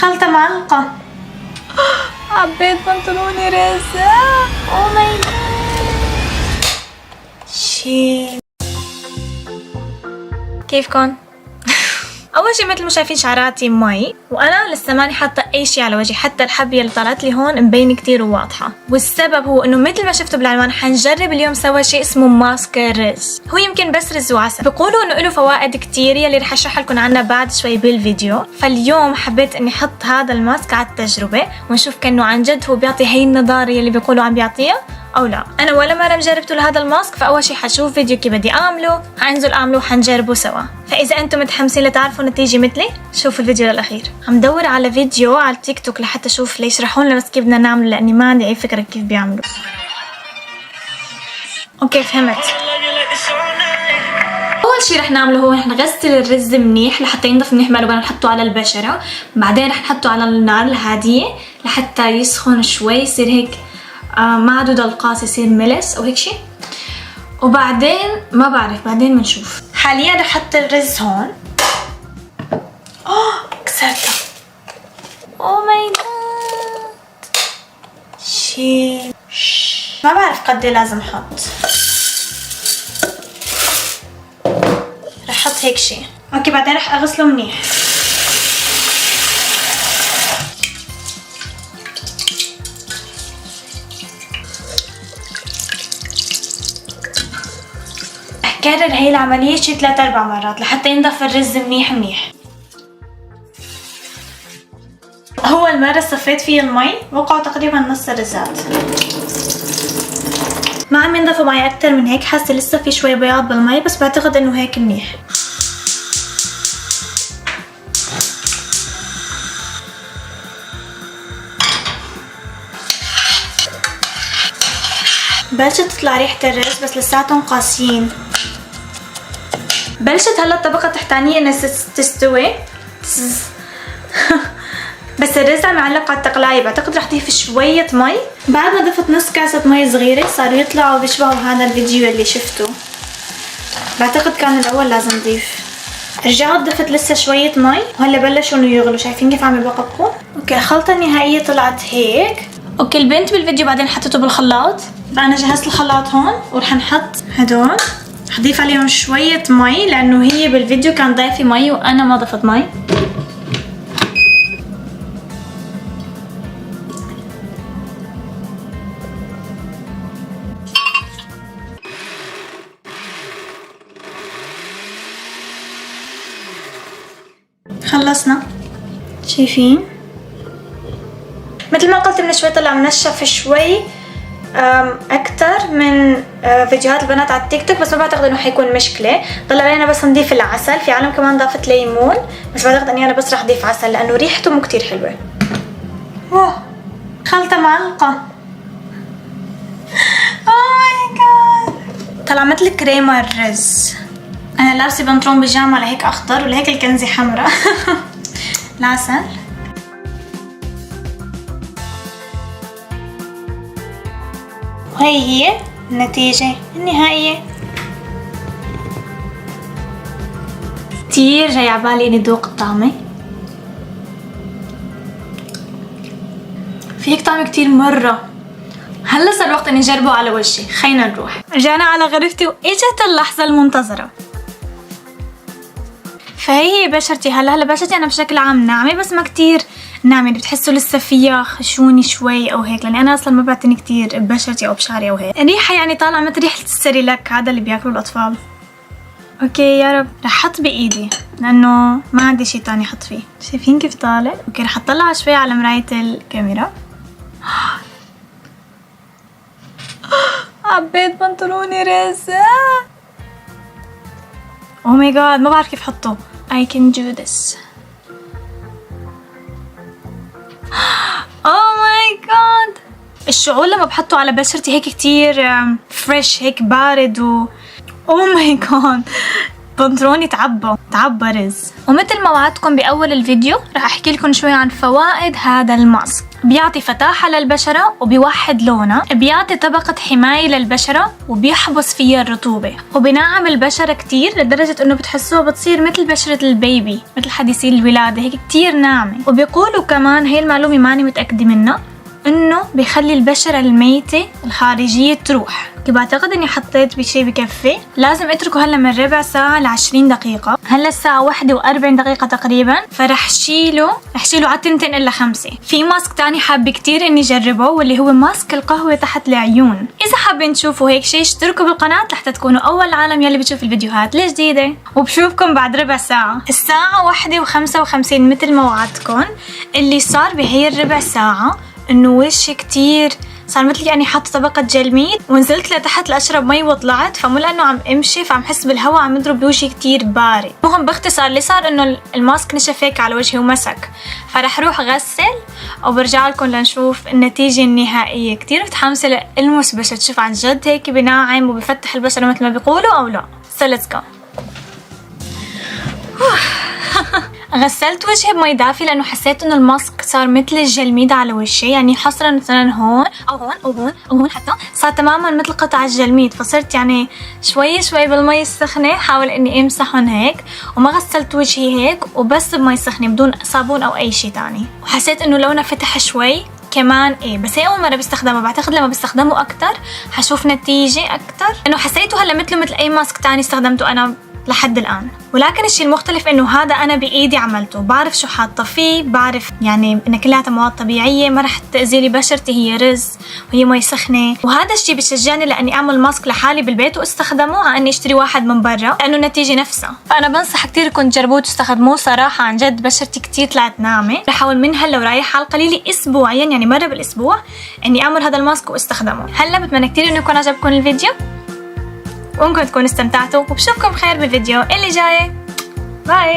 خلطة معلقة. عبيت بنطلوني رزة. او ماي جاد. شي كيفكن؟ اول شي مثل ما شايفين شعراتي مي، وانا لسه ماني حاطه اي شي على وجهي، حتى الحبيه اللي طلعت لي هون مبينه كتير وواضحه. والسبب هو انه مثل ما شفتوا بالعنوان حنجرب اليوم سوا شيء اسمه ماسك الرز. هو يمكن بس رز وعسل، بيقولوا انه له فوائد كتير يلي رح اشرح لكم عنها بعد شوي بالفيديو. فاليوم حبيت اني احط هذا الماسك على التجربه ونشوف كانه عن جد هو بيعطي هي النضاره يلي بيقولوا عم بيعطيها او لا. انا ولا مره جربته لهذا الماسك، فاول شيء حشوف فيديو كيف بدي اعمله، حنزل اعمله وحنجربه سوا. فاذا انتم متحمسين لتعرفوا نتيجه مثلي شوفوا الفيديو للاخير. عم دور على فيديو على التيك توك لحتى اشوف ليش يشرحوا لنا بس كيف بدنا نعمله، لاني ما عندي اي فكره كيف بيعملوا. اوكي فهمت. اول شيء رح نعمله هو رح نغسل الرز منيح لحتى ينضف منيح، ما نحطه على البشره. بعدين رح نحطه على النار الهاديه لحتى يسخن شوي، يصير هيك ما عاد دلقاس، يصير ملس او هيك شيء. وبعدين ما بعرف، بعدين بنشوف. حاليا رح احط الرز هون. كسرتها. او ماي جاد. شي ما بعرف قد ايه لازم احط. رح احط هيك شيء. اوكي بعدين رح اغسله منيح. كرر هي العملية شي 3-4 مرات لحتى ينضف الرز منيح منيح. أول مرة صفيت فيه المي وقعوا تقريبا نص الرزات. ما عم ينضفوا معي أكتر من هيك، حاسة لسه في شوي بياض بالمي، بس بعتقد إنه هيك منيح. بلشت تطلع ريحة الرز بس لساتهم قاسيين. بلشت هلا الطبقة التحتانية انها تستوي. بس الرز عم يعلق على التقلاية، بعتقد رح ضيف شوية مي. بعد ما ضفت نص كاسة مي صغيرة صاروا يطلعوا بيشبهوا هذا الفيديو اللي شفته. بعتقد كان الاول لازم ضيف. رجعت ضفت لسه شوية مي وهلا بلشوا انه يغلوا. شايفين كيف عم يبقبقوا؟ اوكي الخلطة النهائية طلعت هيك. اوكي البنت بالفيديو بعدين حطته بالخلاط. انا جهزت الخلاط هون ورح نحط هدول. حضيف عليهم شوية مي لأنه هي بالفيديو كان ضايفة مي وأنا ما ضفت مي. خلصنا. شايفين؟ مثل ما قلت من شوي طلع منشف شوي اكتر من فيديوهات البنات على التيك توك، بس ما بعتقد انه حيكون مشكله. طلع علينا بس نضيف العسل. في عالم كمان ضافت ليمون، بس بعتقد اني انا بس رح اضيف عسل لانه ريحته مو كتير حلوه. اوه خلطه معلقه. اوه ماي جاد. طلع مثل كريمه الرز. انا لابسه بنطلون بيجامه لهيك اخضر ولهيك الكنزه حمراء. العسل. وهي هي النتيجة النهائية. كتير جاي عبالي اني ذوق الطعمة. في هيك طعمة كتير مرة. هلا صار الوقت اني اجربه على وجهي. خلينا نروح. رجعنا على غرفتي واجت اللحظة المنتظرة. فهي بشرتي هلا بشرتي انا بشكل عام ناعمة، بس ما كتير ناعمة، بتحسوا لسه فيها خشوني شوي او هيك، لاني انا اصلا ما بعتني كتير ببشرتي او بشعري او هيك. الريحة يعني طالعة مثل ريحة السريلاك هذا اللي بياكلوا الاطفال. اوكي يا رب. رح احط بايدي لانه ما عندي شي تاني احط فيه. شايفين كيف طالع؟ اوكي رح اطلع شوي على مراية الكاميرا. عبيت بنطلوني رزة. او ماي جاد ما بعرف كيف احطه. I can do this. Oh my god. الشعور لما بحطه على بشرتي هيك كتير فريش، هيك بارد و oh my god بنطلوني تعبى رز. ومثل ما وعدتكم بأول الفيديو رح أحكي لكم شوي عن فوائد هذا الماسك. بيعطي فتاحة للبشرة وبيوحد لونها، بيعطي طبقة حماية للبشرة وبيحبس فيها الرطوبة، وبينعم البشرة كتير لدرجة انه بتحسوها بتصير مثل بشرة البيبي، مثل حديثي الولادة هيك كتير ناعمة. وبيقولوا كمان، هي المعلومة ماني متأكدة منها، انه بيخلي البشرة الميتة الخارجية تروح. بعتقد اني حطيت بشي بكفي. لازم اتركه هلا من ربع ساعة ل20 دقيقة. هلا الساعة 1:40 دقيقة تقريبا، فرح شيله على 2 إلا 5. في ماسك تاني حابة كتير اني جربه، واللي هو ماسك القهوة تحت العيون. اذا حابين تشوفوا هيك شي اشتركوا بالقناة لحتى تكونوا اول عالم يلي بتشوف الفيديوهات الجديدة. وبشوفكم بعد ربع ساعة. الساعة 1:55 مثل ما وعدتكم. اللي صار بهي الربع ساعة انه وشي كتير صار مثل يعني حاطه طبقة جلميد، ونزلت لتحت لأشرب مي وطلعت، فمو لأنه عم امشي فعم حس بالهواء عم يضرب بوجهي كتير بارد. المهم باختصار اللي صار انه الماسك نشف هيك على وجهي ومسك، فرح روح غسل وبرجع لكم لنشوف النتيجة النهائية. كتير متحمسة لألمس بشرة، تشوف عن جد هيك بناعم وبفتح البشرة مثل ما بيقولوا او لا. So let's go. غسلت وجهي بمي دافية لأنه حسيت إنه الماسك صار مثل الجلميد على وجهي، يعني حصرا مثلا هون أو هون أو هون أو هون، حتى صار تماما مثل قطع الجلميد. فصرت يعني شوي بالمي السخنة حاول إني أمسحهم هيك، وما غسلت وجهي هيك وبس بمي سخنة بدون صابون أو أي شي تاني. وحسيت إنه لونه فتح شوي كمان بس هي أول مرة بستخدمه. بعتقد لما بستخدمه أكتر حشوف نتيجة أكتر، إنه حسيته هلا مثل أي ماسك تاني استخدمته أنا لحد الآن. ولكن الشيء المختلف انه هذا انا بايدي عملته، بعرف شو حاطه فيه، بعرف يعني انها كلها مواد طبيعيه ما رح تاذي لي بشرتي، هي رز وهي مي سخنه. وهذا الشيء بشجعني لاني اعمل ماسك لحالي بالبيت واستخدمه عن اني اشتري واحد من برا، لانه النتيجه نفسها. فانا بنصح كثير كنت تجربوه تستخدموه. صراحه عن جد بشرتي كثير طلعت ناعمه. رح احاول من هلا ورايح على القليل اسبوعيا، يعني مره بالاسبوع، اني اعمل هذا الماسك واستخدمه. هلا بتمنى كثير انه يكون عجبكم الفيديو وانكم تكونوا استمتعتوا، وبشوفكم بخير بالفيديو اللي جاي. باي.